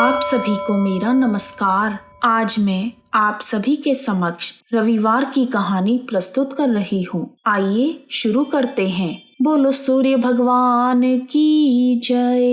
आप सभी को मेरा नमस्कार। आज मैं आप सभी के समक्ष रविवार की कहानी प्रस्तुत कर रही हूँ। आइए शुरू करते हैं। बोलो सूर्य भगवान की जय।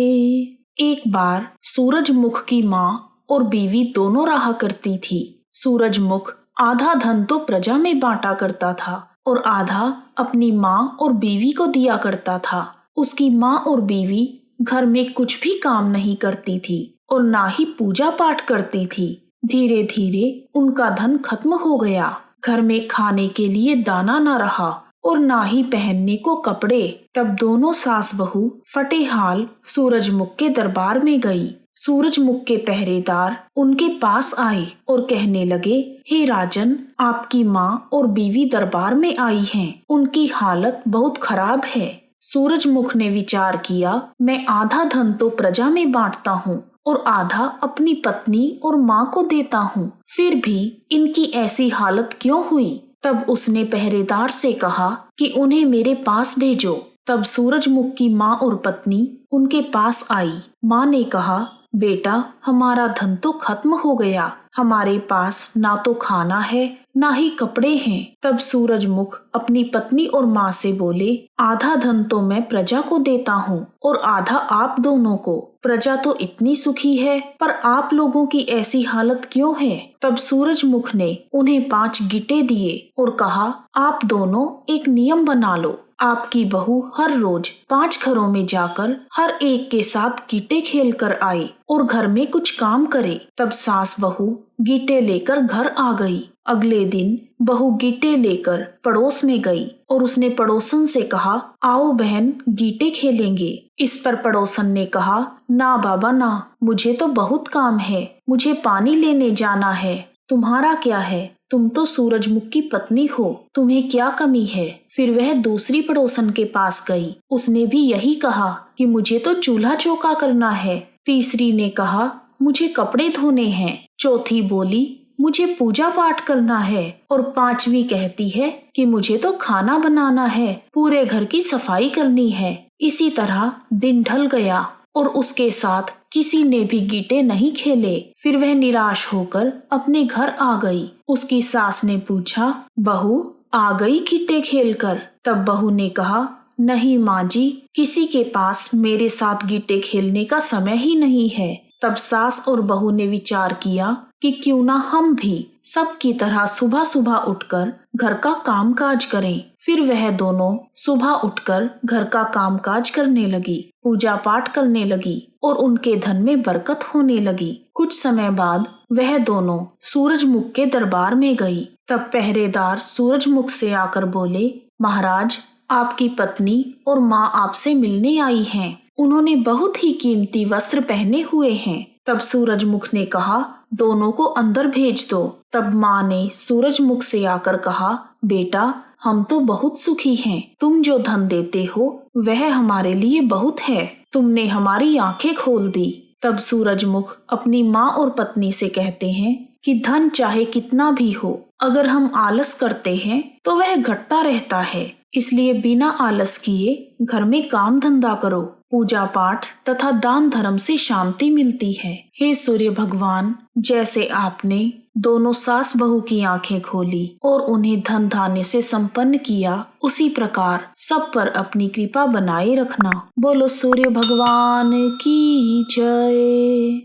एक बार सूरजमुख की माँ और बीवी दोनों रहा करती थी। सूरजमुख आधा धन तो प्रजा में बांटा करता था और आधा अपनी माँ और बीवी को दिया करता था। उसकी माँ और बीवी घर में कुछ भी काम नहीं करती थी और ना ही पूजा पाठ करती थी। धीरे धीरे उनका धन खत्म हो गया। घर में खाने के लिए दाना न रहा और ना ही पहनने को कपड़े। तब दोनों सास बहू फटे हाल सूरजमुख के दरबार में गई। सूरजमुख के पहरेदार उनके पास आए और कहने लगे, हे राजन, आपकी माँ और बीवी दरबार में आई हैं। उनकी हालत बहुत खराब है। सूरजमुख ने विचार किया, मैं आधा धन तो प्रजा में बांटता हूँ और आधा अपनी पत्नी और माँ को देता हूँ, फिर भी इनकी ऐसी हालत क्यों हुई? तब उसने पहरेदार से कहा कि उन्हें मेरे पास भेजो। तब सूरजमुख की माँ और पत्नी उनके पास आई। माँ ने कहा, बेटा, हमारा धन तो खत्म हो गया। हमारे पास ना तो खाना है ना ही कपड़े हैं। तब सूरजमुख अपनी पत्नी और माँ से बोले, आधा धन तो मैं प्रजा को देता हूँ और आधा आप दोनों को। प्रजा तो इतनी सुखी है, पर आप लोगों की ऐसी हालत क्यों है? तब सूरजमुख ने उन्हें 5 गिट्टे दिए और कहा, आप दोनों एक नियम बना लो। आपकी बहू हर रोज 5 घरों में जाकर हर एक के साथ गीटे खेल कर आए और घर में कुछ काम करे। तब सास बहू गीटे लेकर घर आ गई। अगले दिन बहू गीटे लेकर पड़ोस में गई और उसने पड़ोसन से कहा, आओ बहन, गीटे खेलेंगे। इस पर पड़ोसन ने कहा, ना बाबा ना, मुझे तो बहुत काम है। मुझे पानी लेने जाना है। तुम्हारा क्या है? तुम तो सूरजमुख की पत्नी हो, तुम्हें क्या कमी है? फिर वह दूसरी पड़ोसन के पास गई। उसने भी यही कहा कि मुझे तो चूल्हा चौका करना है। तीसरी ने कहा, मुझे कपड़े धोने हैं। चौथी बोली, मुझे पूजा पाठ करना है। और 5वीं कहती है कि मुझे तो खाना बनाना है, पूरे घर की सफाई करनी है। इसी तरह दिन ढल गया और उसके साथ किसी ने भी गीटे नहीं खेले। फिर वह निराश होकर अपने घर आ गई। उसकी सास ने पूछा, बहू आ गई गीटे खेलकर? तब बहू ने कहा, नहीं माँ जी, किसी के पास मेरे साथ गीटे खेलने का समय ही नहीं है। तब सास और बहू ने विचार किया कि क्यों ना हम भी सब की तरह सुबह सुबह उठकर घर का काम काज करें। फिर वह दोनों सुबह उठकर घर का काम काज करने लगी, पूजा पाठ करने लगी और उनके धन में बरकत होने लगी। कुछ समय बाद वह दोनों सूरजमुख के दरबार में गई। तब पहरेदार सूरजमुख से आकर बोले, महाराज, आपकी पत्नी और माँ आपसे मिलने आई हैं। उन्होंने बहुत ही कीमती वस्त्र पहने हुए हैं। तब सूरजमुख ने कहा, दोनों को अंदर भेज दो। तब माँ ने सूरजमुख से आकर कहा, बेटा, हम तो बहुत सुखी हैं। तुम जो धन देते हो वह हमारे लिए बहुत है। तुमने हमारी आंखें खोल दी। तब सूरजमुख अपनी माँ और पत्नी से कहते हैं कि धन चाहे कितना भी हो, अगर हम आलस करते हैं तो वह घटता रहता है। इसलिए बिना आलस किए घर में काम धंधा करो। पूजा पाठ तथा दान धर्म से शांति मिलती है। हे सूर्य भगवान, जैसे आपने दोनों सास बहू की आंखें खोली और उन्हें धन धान्य से संपन्न किया, उसी प्रकार सब पर अपनी कृपा बनाए रखना। बोलो सूर्य भगवान की जय।